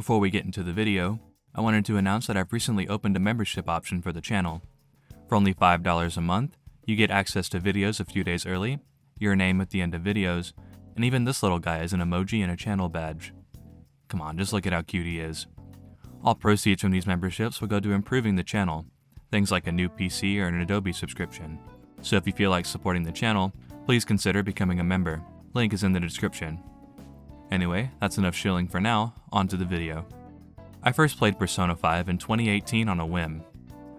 Before we get into the video, I wanted to announce that I've recently opened a membership option for the channel. For only $5 a month, you get access to videos a few days early, your name at the end of videos, and even this little guy is an emoji and a channel badge. Come on, just look at how cute he is. All proceeds from these memberships will go to improving the channel, things like a new PC or an Adobe subscription. So if you feel like supporting the channel, please consider becoming a member. Link is in the description. Anyway, that's enough shilling for now, on to the video. I first played Persona 5 in 2018 on a whim.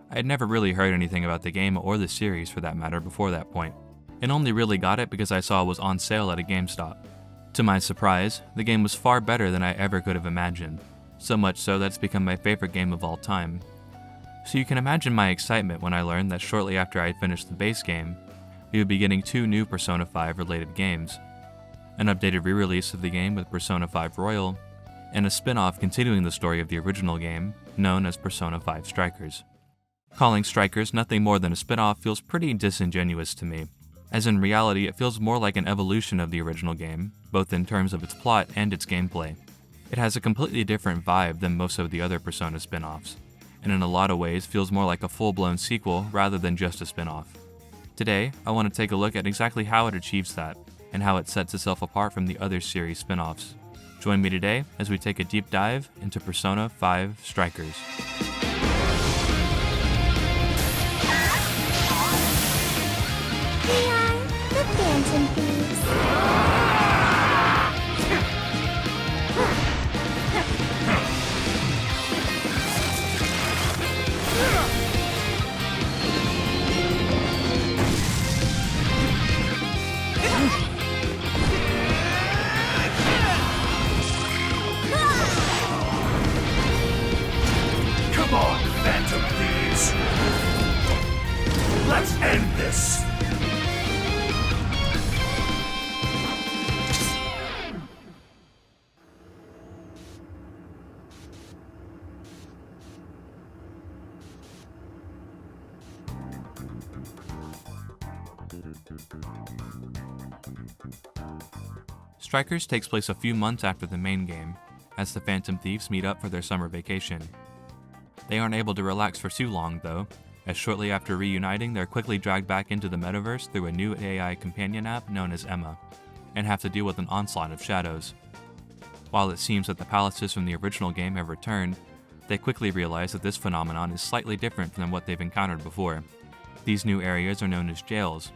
I had never really heard anything about the game or the series for that matter before that point, and only really got it because I saw it was on sale at a GameStop. To my surprise, the game was far better than I ever could have imagined, so much so that it's become my favorite game of all time. So you can imagine my excitement when I learned that shortly after I had finished the base game, we would be getting 2 new Persona 5 related games. An updated re-release of the game with Persona 5 Royal, and a spin-off continuing the story of the original game, known as Persona 5 Strikers. Calling Strikers nothing more than a spin-off feels pretty disingenuous to me, as in reality it feels more like an evolution of the original game, both in terms of its plot and its gameplay. It has a completely different vibe than most of the other Persona spin-offs, and in a lot of ways feels more like a full-blown sequel rather than just a spin-off. Today, I want to take a look at exactly how it achieves that, and how it sets itself apart from the other series spin-offs. Join me today as we take a deep dive into Persona 5 Strikers. We are the Phantom Thieves. Come on, Phantom Thieves! Let's end this! Strikers takes place a few months after the main game, as the Phantom Thieves meet up for their summer vacation. They aren't able to relax for too long though, as shortly after reuniting they're quickly dragged back into the metaverse through a new AI companion app known as Emma, and have to deal with an onslaught of shadows. While it seems that the palaces from the original game have returned, they quickly realize that this phenomenon is slightly different than what they've encountered before. These new areas are known as jails,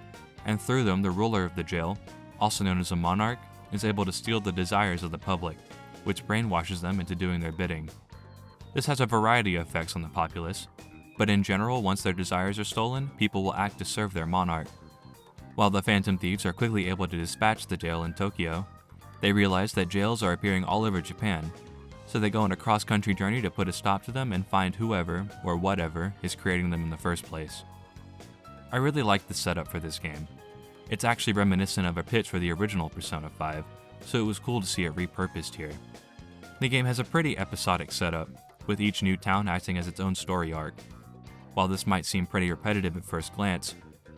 and through them the ruler of the jail, also known as a monarch, is able to steal the desires of the public, which brainwashes them into doing their bidding. This has a variety of effects on the populace, but in general, once their desires are stolen, people will act to serve their monarch. While the Phantom Thieves are quickly able to dispatch the jail in Tokyo, they realize that jails are appearing all over Japan, so they go on a cross-country journey to put a stop to them and find whoever, or whatever, is creating them in the first place. I really like the setup for this game. It's actually reminiscent of a pitch for the original Persona 5, so it was cool to see it repurposed here. The game has a pretty episodic setup, with each new town acting as its own story arc. While this might seem pretty repetitive at first glance,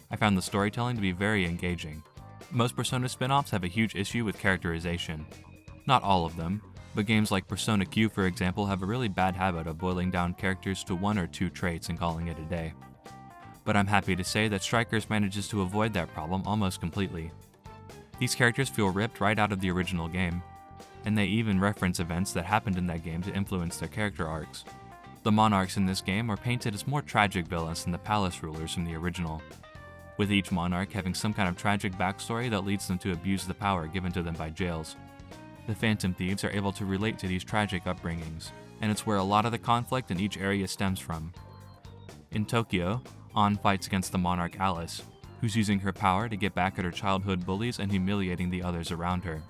I found the storytelling to be very engaging. Most Persona spin-offs have a huge issue with characterization. Not all of them, but games like Persona Q for example have a really bad habit of boiling down characters to 1 or 2 traits and calling it a day. But I'm happy to say that Strikers manages to avoid that problem almost completely. These characters feel ripped right out of the original game, and they even reference events that happened in that game to influence their character arcs. The monarchs in this game are painted as more tragic villains than the palace rulers from the original, with each monarch having some kind of tragic backstory that leads them to abuse the power given to them by jails. The Phantom Thieves are able to relate to these tragic upbringings, and it's where a lot of the conflict in each area stems from. In Tokyo, An fights against the monarch Alice, who's using her power to get back at her childhood bullies and humiliating the others around her.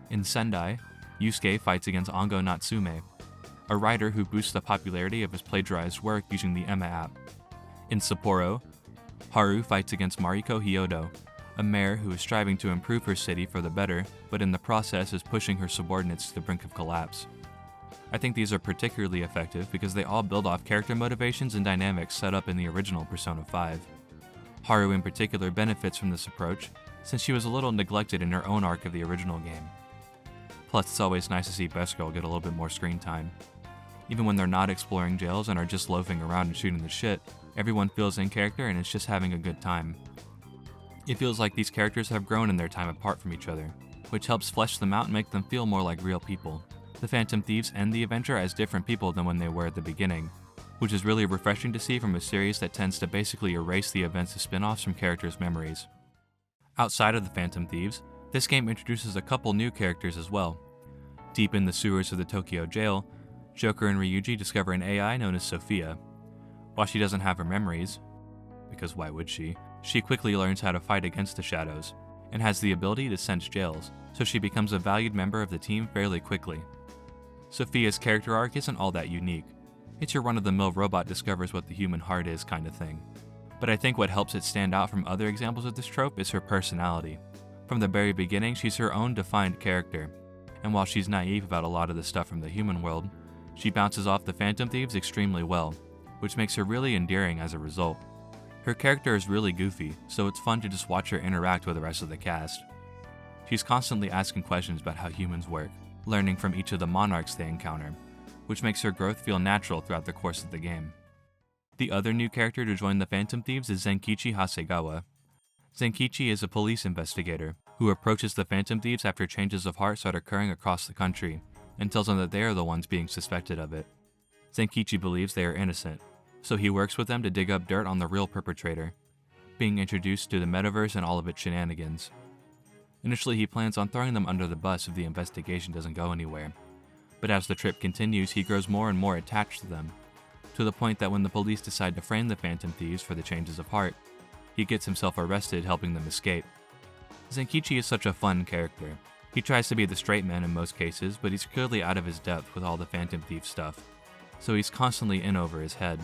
In Sendai, Yusuke fights against Ango Natsume, a writer who boosts the popularity of his plagiarized work using the Emma app. In Sapporo, Haru fights against Mariko Hyodo, a mayor who is striving to improve her city for the better, but in the process is pushing her subordinates to the brink of collapse. I think these are particularly effective because they all build off character motivations and dynamics set up in the original Persona 5. Haru in particular benefits from this approach, since she was a little neglected in her own arc of the original game. Plus, it's always nice to see Best Girl get a little bit more screen time. Even when they're not exploring jails and are just loafing around and shooting the shit, everyone feels in character and is just having a good time. It feels like these characters have grown in their time apart from each other, which helps flesh them out and make them feel more like real people. The Phantom Thieves end the adventure as different people than when they were at the beginning, which is really refreshing to see from a series that tends to basically erase the events of spin-offs from characters' memories. Outside of the Phantom Thieves, this game introduces a couple new characters as well. Deep in the sewers of the Tokyo jail, Joker and Ryuji discover an AI known as Sophia. While she doesn't have her memories, because why would she quickly learns how to fight against the shadows, and has the ability to sense jails, so she becomes a valued member of the team fairly quickly. Sophia's character arc isn't all that unique. It's your run-of-the-mill robot discovers what the human heart is kind of thing. But I think what helps it stand out from other examples of this trope is her personality. From the very beginning, she's her own defined character, and while she's naive about a lot of the stuff from the human world, she bounces off the Phantom Thieves extremely well, which makes her really endearing as a result. Her character is really goofy, so it's fun to just watch her interact with the rest of the cast. She's constantly asking questions about how humans work, learning from each of the monarchs they encounter, which makes her growth feel natural throughout the course of the game. The other new character to join the Phantom Thieves is Zenkichi Hasegawa. Zenkichi is a police investigator who approaches the Phantom Thieves after changes of heart start occurring across the country, and tells them that they are the ones being suspected of it. Zenkichi believes they are innocent, so he works with them to dig up dirt on the real perpetrator, being introduced to the metaverse and all of its shenanigans. Initially, he plans on throwing them under the bus if the investigation doesn't go anywhere, but as the trip continues, he grows more and more attached to them, to the point that when the police decide to frame the Phantom Thieves for the changes of heart, he gets himself arrested helping them escape. Zenkichi is such a fun character. He tries to be the straight man in most cases, but he's clearly out of his depth with all the Phantom Thief stuff, so he's constantly in over his head.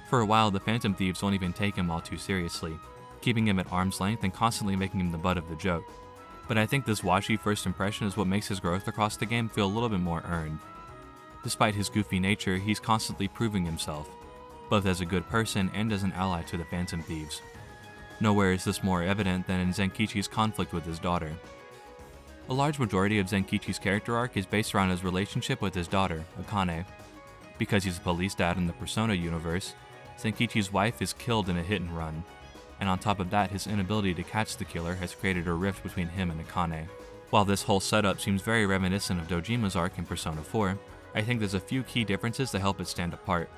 For a while, the Phantom Thieves don't even take him all too seriously, keeping him at arm's length and constantly making him the butt of the joke. But I think this washy first impression is what makes his growth across the game feel a little bit more earned. Despite his goofy nature, he's constantly proving himself, both as a good person and as an ally to the Phantom Thieves. Nowhere is this more evident than in Zenkichi's conflict with his daughter. A large majority of Zenkichi's character arc is based around his relationship with his daughter, Akane. Because he's a police dad in the Persona universe, Zenkichi's wife is killed in a hit and run, and on top of that, his inability to catch the killer has created a rift between him and Akane. While this whole setup seems very reminiscent of Dojima's arc in Persona 4, I think there's a few key differences that help it stand apart.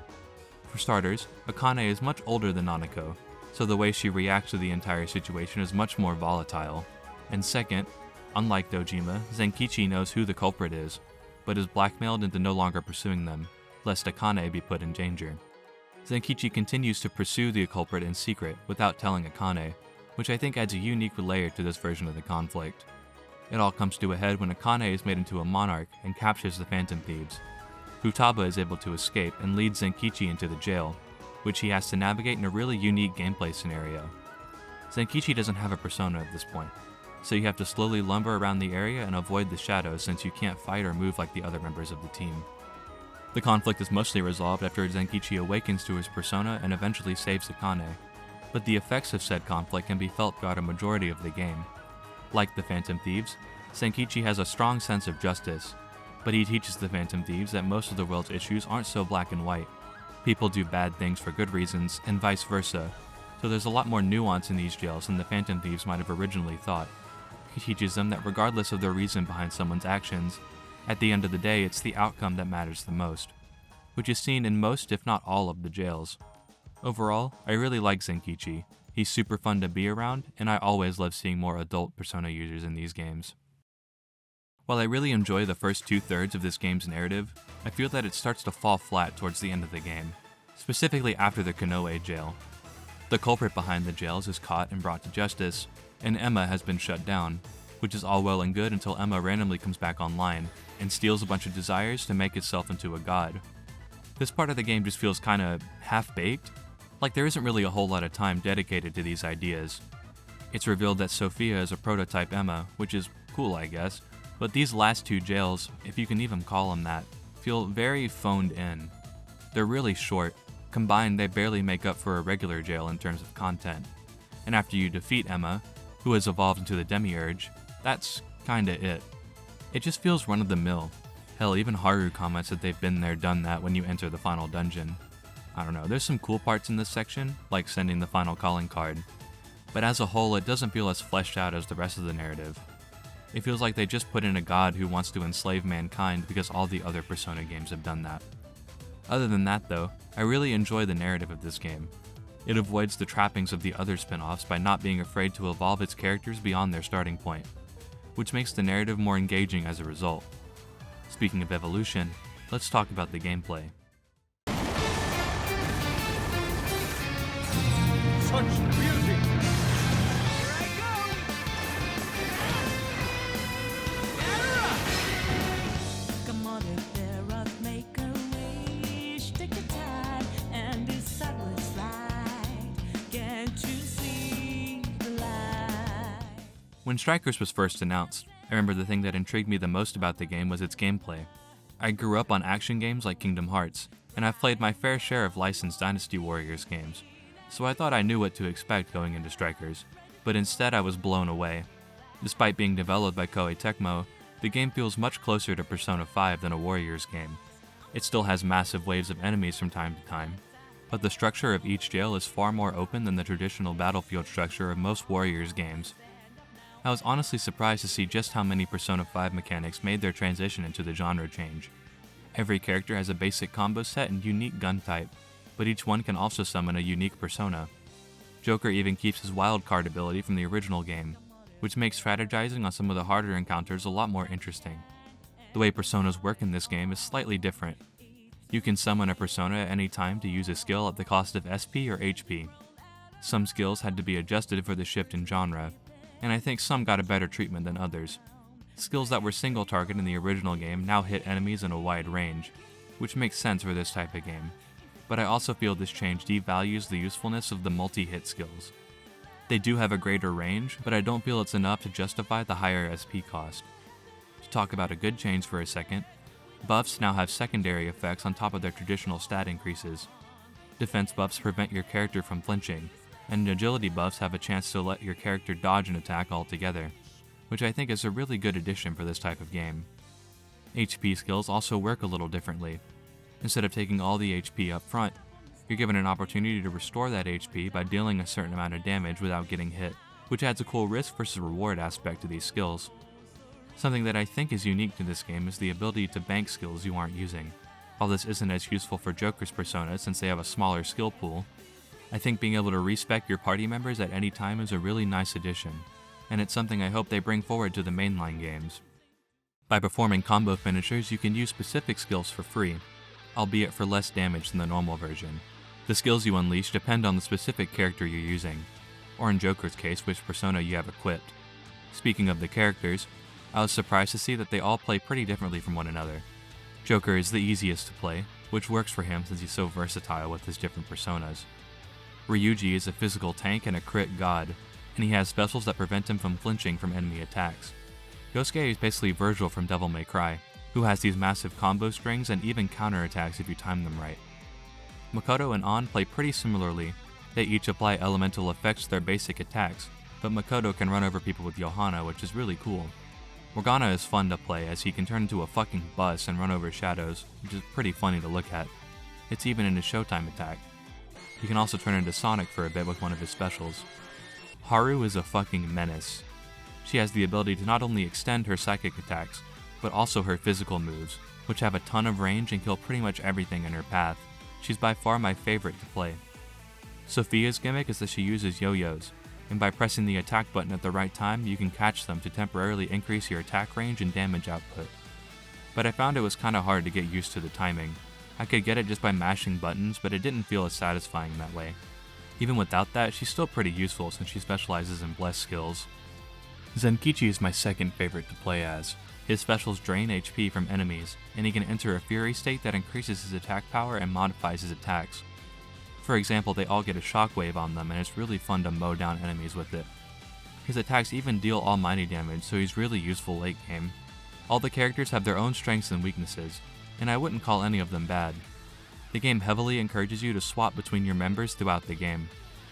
For starters, Akane is much older than Nanako, so the way she reacts to the entire situation is much more volatile. And second, unlike Dojima, Zenkichi knows who the culprit is, but is blackmailed into no longer pursuing them, lest Akane be put in danger. Zenkichi continues to pursue the culprit in secret without telling Akane, which I think adds a unique layer to this version of the conflict. It all comes to a head when Akane is made into a monarch and captures the Phantom Thieves. Futaba is able to escape and leads Zenkichi into the jail, which he has to navigate in a really unique gameplay scenario. Zenkichi doesn't have a persona at this point, so you have to slowly lumber around the area and avoid the shadows since you can't fight or move like the other members of the team. The conflict is mostly resolved after Zenkichi awakens to his persona and eventually saves Akane, but the effects of said conflict can be felt throughout a majority of the game. Like the Phantom Thieves, Zenkichi has a strong sense of justice, but he teaches the Phantom Thieves that most of the world's issues aren't so black and white. People do bad things for good reasons, and vice versa, so there's a lot more nuance in these jails than the Phantom Thieves might have originally thought. He teaches them that regardless of the reason behind someone's actions, at the end of the day it's the outcome that matters the most, which is seen in most if not all of the jails. Overall, I really like Zenkichi. He's super fun to be around, and I always love seeing more adult Persona users in these games. While I really enjoy the first 2/3 of this game's narrative, I feel that it starts to fall flat towards the end of the game, specifically after the Konoe jail. The culprit behind the jails is caught and brought to justice, and Emma has been shut down, which is all well and good until Emma randomly comes back online and steals a bunch of desires to make itself into a god. This part of the game just feels kinda half-baked, like there isn't really a whole lot of time dedicated to these ideas. It's revealed that Sophia is a prototype Emma, which is cool I guess, but these last two jails, if you can even call them that, feel very phoned in. They're really short. Combined, they barely make up for a regular jail in terms of content. And after you defeat Emma, who has evolved into the Demiurge, that's kinda it. It just feels run-of-the-mill. Hell, even Haru comments that they've been there, done that when you enter the final dungeon. I don't know, there's some cool parts in this section, like sending the final calling card, but as a whole it doesn't feel as fleshed out as the rest of the narrative. It feels like they just put in a god who wants to enslave mankind because all the other Persona games have done that. Other than that though, I really enjoy the narrative of this game. It avoids the trappings of the other spin-offs by not being afraid to evolve its characters beyond their starting point, which makes the narrative more engaging as a result. Speaking of evolution, let's talk about the gameplay. Such beauty! Come on, if there are make a wish, take the time and decide what's right. Can't you see the light? When Strikers was first announced, I remember the thing that intrigued me the most about the game was its gameplay. I grew up on action games like Kingdom Hearts, and I've played my fair share of licensed Dynasty Warriors games, so I thought I knew what to expect going into Strikers, but instead I was blown away. Despite being developed by Koei Tecmo, the game feels much closer to Persona 5 than a Warriors game. It still has massive waves of enemies from time to time, but the structure of each jail is far more open than the traditional battlefield structure of most Warriors games. I was honestly surprised to see just how many Persona 5 mechanics made their transition into the genre change. Every character has a basic combo set and unique gun type, but each one can also summon a unique persona. Joker even keeps his wild card ability from the original game, which makes strategizing on some of the harder encounters a lot more interesting. The way personas work in this game is slightly different. You can summon a persona at any time to use a skill at the cost of SP or HP. Some skills had to be adjusted for the shift in genre, and I think some got a better treatment than others. Skills that were single target in the original game now hit enemies in a wide range, which makes sense for this type of game, but I also feel this change devalues the usefulness of the multi-hit skills. They do have a greater range, but I don't feel it's enough to justify the higher SP cost. To talk about a good change for a second, buffs now have secondary effects on top of their traditional stat increases. Defense buffs prevent your character from flinching, and agility buffs have a chance to let your character dodge an attack altogether, which I think is a really good addition for this type of game. HP skills also work a little differently. Instead of taking all the HP up front, you're given an opportunity to restore that HP by dealing a certain amount of damage without getting hit, which adds a cool risk versus reward aspect to these skills. Something that I think is unique to this game is the ability to bank skills you aren't using. While this isn't as useful for Joker's persona since they have a smaller skill pool, I think being able to respec your party members at any time is a really nice addition, and it's something I hope they bring forward to the mainline games. By performing combo finishers, you can use specific skills for free, albeit for less damage than the normal version. The skills you unleash depend on the specific character you're using, or in Joker's case, which persona you have equipped. Speaking of the characters, I was surprised to see that they all play pretty differently from one another. Joker is the easiest to play, which works for him since he's so versatile with his different personas. Ryuji is a physical tank and a crit god, and he has specials that prevent him from flinching from enemy attacks. Yosuke is basically Virgil from Devil May Cry, who has these massive combo strings and even counterattacks if you time them right. Makoto and An play pretty similarly. They each apply elemental effects to their basic attacks, but Makoto can run over people with Johanna, which is really cool. Morgana is fun to play as he can turn into a fucking bus and run over shadows, which is pretty funny to look at. It's even in his Showtime attack. He can also turn into Sonic for a bit with one of his specials. Haru is a fucking menace. She has the ability to not only extend her psychic attacks, but also her physical moves, which have a ton of range and kill pretty much everything in her path. She's by far my favorite to play. Sophia's gimmick is that she uses yo-yos, and by pressing the attack button at the right time, you can catch them to temporarily increase your attack range and damage output. But I found it was kinda hard to get used to the timing. I could get it just by mashing buttons, but it didn't feel as satisfying that way. Even without that, she's still pretty useful since she specializes in bless skills. Zenkichi is my second favorite to play as. His specials drain HP from enemies, and he can enter a fury state that increases his attack power and modifies his attacks. For example, they all get a shockwave on them, and it's really fun to mow down enemies with it. His attacks even deal almighty damage, so he's really useful late game. All the characters have their own strengths and weaknesses, and I wouldn't call any of them bad. The game heavily encourages you to swap between your members throughout the game.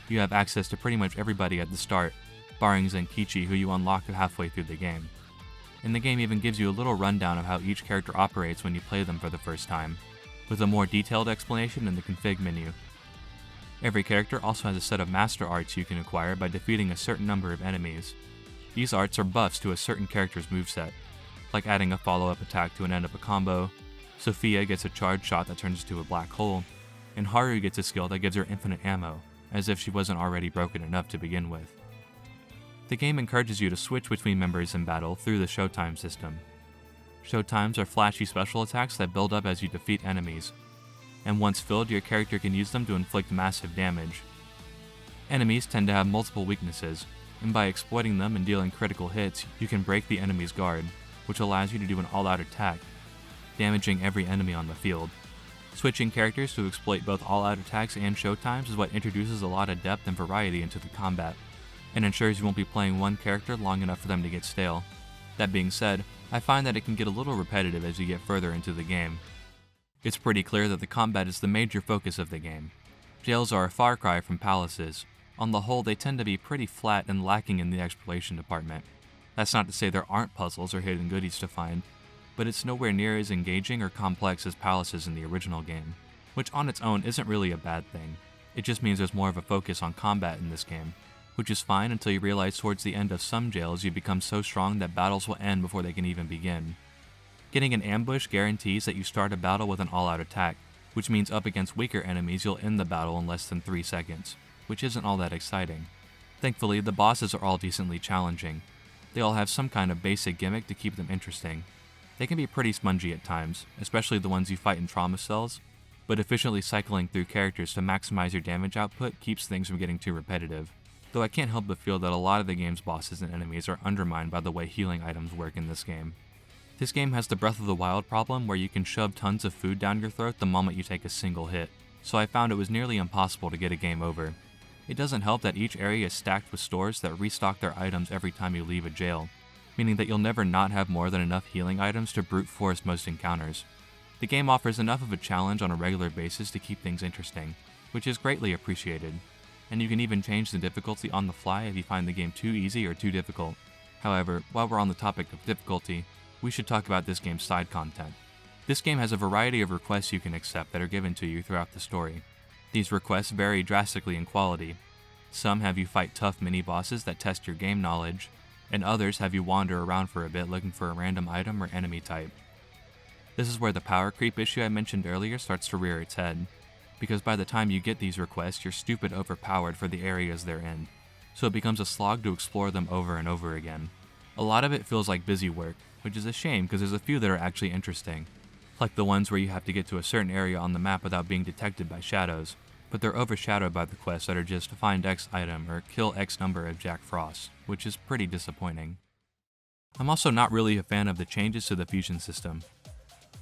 You have access to pretty much everybody at the start, barring Zenkichi, who you unlock halfway through the game. and the game even gives you a little rundown of how each character operates when you play them for the first time, with a more detailed explanation in the config menu. Every character also has a set of master arts you can acquire by defeating a certain number of enemies. These arts are buffs to a certain character's moveset, like adding a follow-up attack to an end of a combo. Sophia gets a charged shot that turns into a black hole, and Haru gets a skill that gives her infinite ammo, as if she wasn't already broken enough to begin with. The game encourages you to switch between members in battle through the Showtime system. Showtimes are flashy special attacks that build up as you defeat enemies, and once filled, your character can use them to inflict massive damage. Enemies tend to have multiple weaknesses, and by exploiting them and dealing critical hits, you can break the enemy's guard, which allows you to do an all-out attack, damaging every enemy on the field. Switching characters to exploit both all-out attacks and showtimes is what introduces a lot of depth and variety into the combat, and ensures you won't be playing one character long enough for them to get stale. That being said, I find that it can get a little repetitive as you get further into the game. It's pretty clear that the combat is the major focus of the game. Jails are a far cry from palaces. On the whole, they tend to be pretty flat and lacking in the exploration department. That's not to say there aren't puzzles or hidden goodies to find, but it's nowhere near as engaging or complex as palaces in the original game, which on its own isn't really a bad thing. It just means there's more of a focus on combat in this game, which is fine until you realize towards the end of some jails you become so strong that battles will end before they can even begin. Getting an ambush guarantees that you start a battle with an all-out attack, which means up against weaker enemies you'll end the battle in less than 3 seconds, which isn't all that exciting. Thankfully, the bosses are all decently challenging. They all have some kind of basic gimmick to keep them interesting. They can be pretty spongy at times, especially the ones you fight in trauma cells, but efficiently cycling through characters to maximize your damage output keeps things from getting too repetitive. Though I can't help but feel that a lot of the game's bosses and enemies are undermined by the way healing items work in this game. This game has the Breath of the Wild problem where you can shove tons of food down your throat the moment you take a single hit, so I found it was nearly impossible to get a game over. It doesn't help that each area is stacked with stores that restock their items every time you leave a jail, meaning that you'll never not have more than enough healing items to brute force most encounters. The game offers enough of a challenge on a regular basis to keep things interesting, which is greatly appreciated, and you can even change the difficulty on the fly if you find the game too easy or too difficult. However, while we're on the topic of difficulty, we should talk about this game's side content. This game has a variety of requests you can accept that are given to you throughout the story. These requests vary drastically in quality. Some have you fight tough mini-bosses that test your game knowledge, and others have you wander around for a bit looking for a random item or enemy type. This is where the power creep issue I mentioned earlier starts to rear its head, because by the time you get these requests, you're stupid overpowered for the areas they're in, so it becomes a slog to explore them over and over again. A lot of it feels like busy work, which is a shame because there's a few that are actually interesting, like the ones where you have to get to a certain area on the map without being detected by shadows, but they're overshadowed by the quests that are just find X item or kill X number of Jack Frost, which is pretty disappointing. I'm also not really a fan of the changes to the fusion system.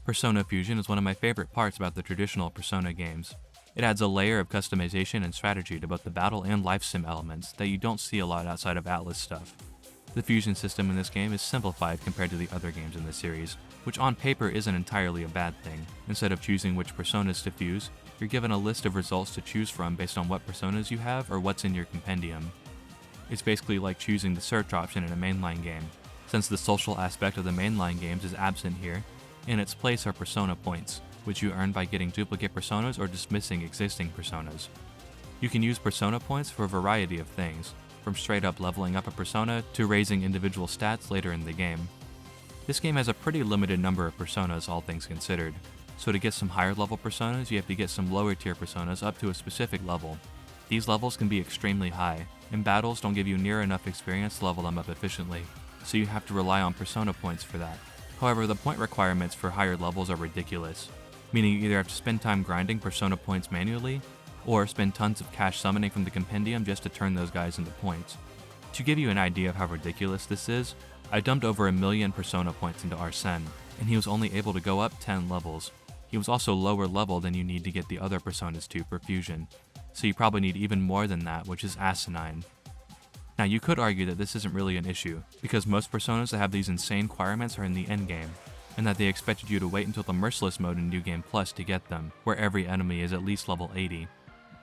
Persona Fusion is one of my favorite parts about the traditional Persona games. It adds a layer of customization and strategy to both the battle and life sim elements that you don't see a lot outside of Atlas stuff. The fusion system in this game is simplified compared to the other games in the series, which on paper isn't entirely a bad thing. Instead of choosing which personas to fuse, you're given a list of results to choose from based on what personas you have or what's in your compendium. It's basically like choosing the search option in a mainline game, since the social aspect of the mainline games is absent here. In its place are persona points, which you earn by getting duplicate personas or dismissing existing personas. You can use persona points for a variety of things, from straight up leveling up a persona to raising individual stats later in the game. This game has a pretty limited number of personas, all things considered, so to get some higher level personas you have to get some lower tier personas up to a specific level. These levels can be extremely high, and battles don't give you near enough experience to level them up efficiently, so you have to rely on persona points for that. However, the point requirements for higher levels are ridiculous, meaning you either have to spend time grinding persona points manually, or spend tons of cash summoning from the compendium just to turn those guys into points. To give you an idea of how ridiculous this is, I dumped over 1 million persona points into Arsene, and he was only able to go up 10 levels. He was also lower level than you need to get the other personas to for fusion, so you probably need even more than that, which is asinine. Now you could argue that this isn't really an issue, because most personas that have these insane requirements are in the endgame, and that they expected you to wait until the Merciless mode in New Game Plus to get them, where every enemy is at least level 80.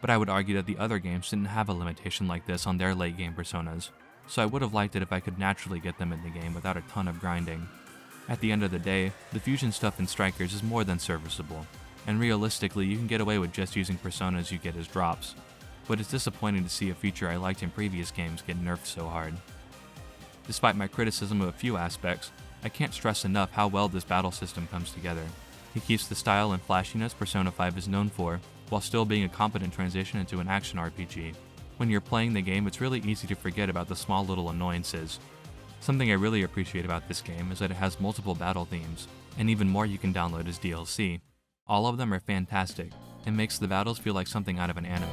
But I would argue that the other games didn't have a limitation like this on their late game personas, so I would have liked it if I could naturally get them in the game without a ton of grinding. At the end of the day, the fusion stuff in Strikers is more than serviceable, and realistically you can get away with just using personas you get as drops, but it's disappointing to see a feature I liked in previous games get nerfed so hard. Despite my criticism of a few aspects, I can't stress enough how well this battle system comes together. It keeps the style and flashiness Persona 5 is known for, while still being a competent transition into an action RPG. When you're playing the game, it's really easy to forget about the small little annoyances. Something I really appreciate about this game is that it has multiple battle themes, and even more you can download as DLC. All of them are fantastic, and makes the battles feel like something out of an anime.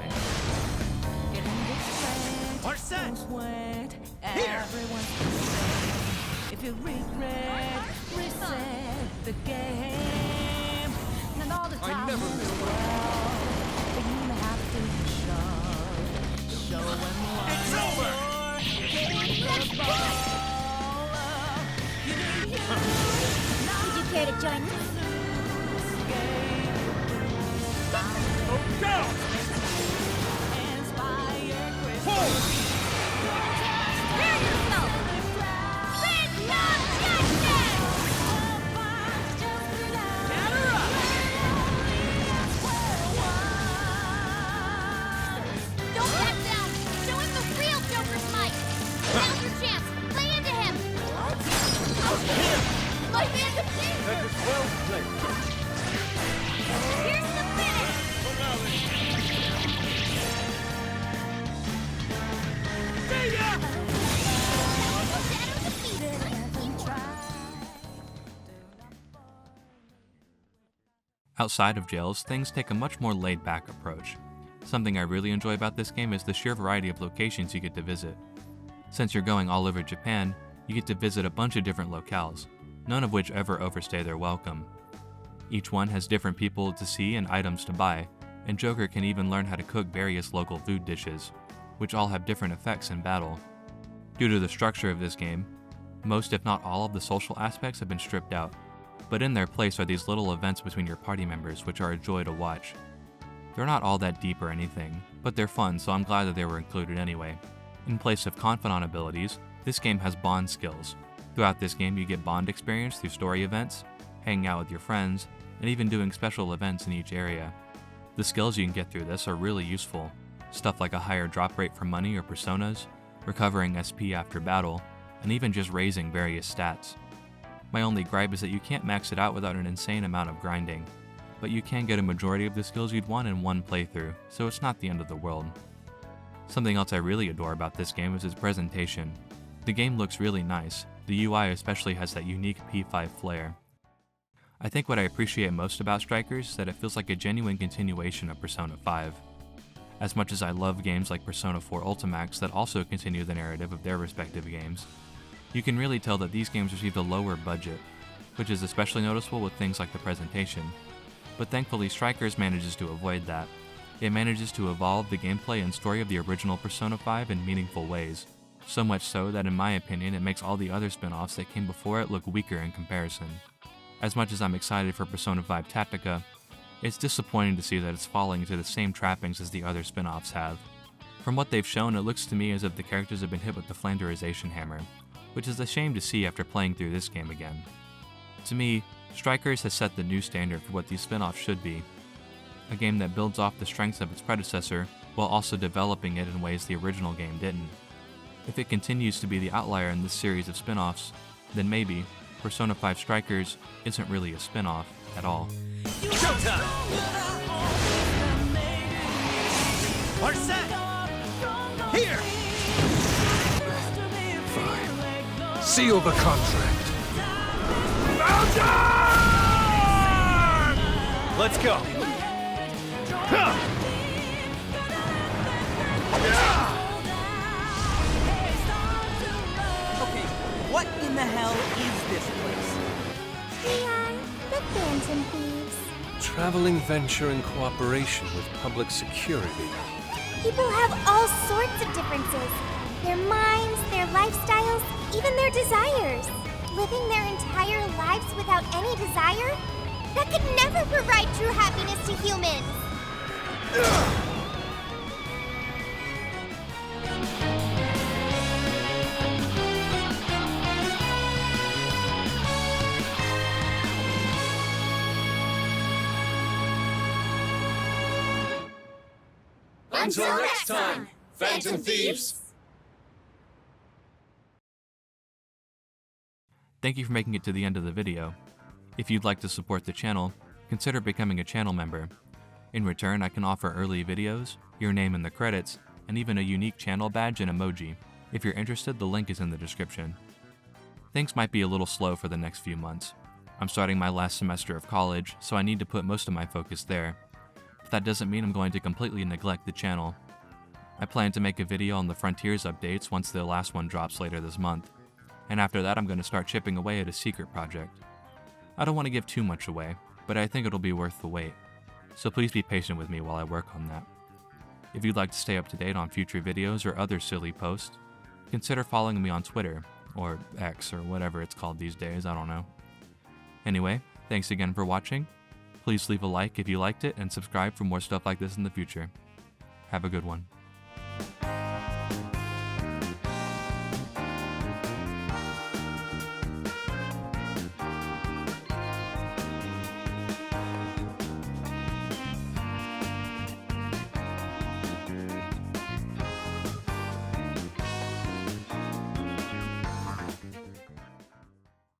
Are set! Here! If you regret, reset the game. And all the time never in miss the world, but you have to show them It's over! Would you care to join me? Go down! Forward! Prepare yourself! With no justice! Gather up! Don't back down! Show him the real Joker's might! Now's your chance! Play into him! Like Phantom Thief! That is well played. Here's the finish! See ya! Shadow defeated! Outside of jails, things take a much more laid-back approach. Something I really enjoy about this game is the sheer variety of locations you get to visit. Since you're going all over Japan, you get to visit a bunch of different locales, none of which ever overstay their welcome. Each one has different people to see and items to buy, and Joker can even learn how to cook various local food dishes, which all have different effects in battle. Due to the structure of this game, most if not all of the social aspects have been stripped out, but in their place are these little events between your party members which are a joy to watch. They're not all that deep or anything, but they're fun, so I'm glad that they were included anyway. In place of confidant abilities, this game has bond skills. Throughout this game you get bond experience through story events, hanging out with your friends, and even doing special events in each area. The skills you can get through this are really useful, stuff like a higher drop rate for money or personas, recovering SP after battle, and even just raising various stats. My only gripe is that you can't max it out without an insane amount of grinding, but you can get a majority of the skills you'd want in one playthrough, so it's not the end of the world. Something else I really adore about this game is its presentation. The game looks really nice, the UI especially has that unique P5 flair. I think what I appreciate most about Strikers is that it feels like a genuine continuation of Persona 5. As much as I love games like Persona 4 Ultimax that also continue the narrative of their respective games, you can really tell that these games received a lower budget, which is especially noticeable with things like the presentation. But thankfully Strikers manages to avoid that. It manages to evolve the gameplay and story of the original Persona 5 in meaningful ways, so much so that in my opinion it makes all the other spin-offs that came before it look weaker in comparison. As much as I'm excited for Persona 5 Tactica, it's disappointing to see that it's falling into the same trappings as the other spin-offs have. From what they've shown, it looks to me as if the characters have been hit with the Flanderization hammer, which is a shame to see after playing through this game again. To me, Strikers has set the new standard for what these spin-offs should be. A game that builds off the strengths of its predecessor, while also developing it in ways the original game didn't. If it continues to be the outlier in this series of spin-offs, then maybe Persona 5 Strikers isn't really a spin-off at all. Showtime! Are set! Here! Fine. Seal the contract. Let's go! Huh. Okay, what in the hell is this place? We are the Phantom Thieves. Traveling venture in cooperation with public security. People have all sorts of differences. Their minds, their lifestyles, even their desires. Living their entire lives without any desire? That could never provide true happiness to humans. Until next time, Phantom Thieves! Thank you for making it to the end of the video. If you'd like to support the channel, consider becoming a channel member. In return, I can offer early videos, your name in the credits, and even a unique channel badge and emoji. If you're interested, the link is in the description. Things might be a little slow for the next few months. I'm starting my last semester of college, so I need to put most of my focus there. But that doesn't mean I'm going to completely neglect the channel. I plan to make a video on the Frontiers updates once the last one drops later this month. And after that, I'm going to start chipping away at a secret project. I don't want to give too much away, but I think it'll be worth the wait. So please be patient with me while I work on that. If you'd like to stay up to date on future videos or other silly posts, consider following me on Twitter, or X, or whatever it's called these days, I don't know. Anyway, thanks again for watching. Please leave a like if you liked it and subscribe for more stuff like this in the future. Have a good one.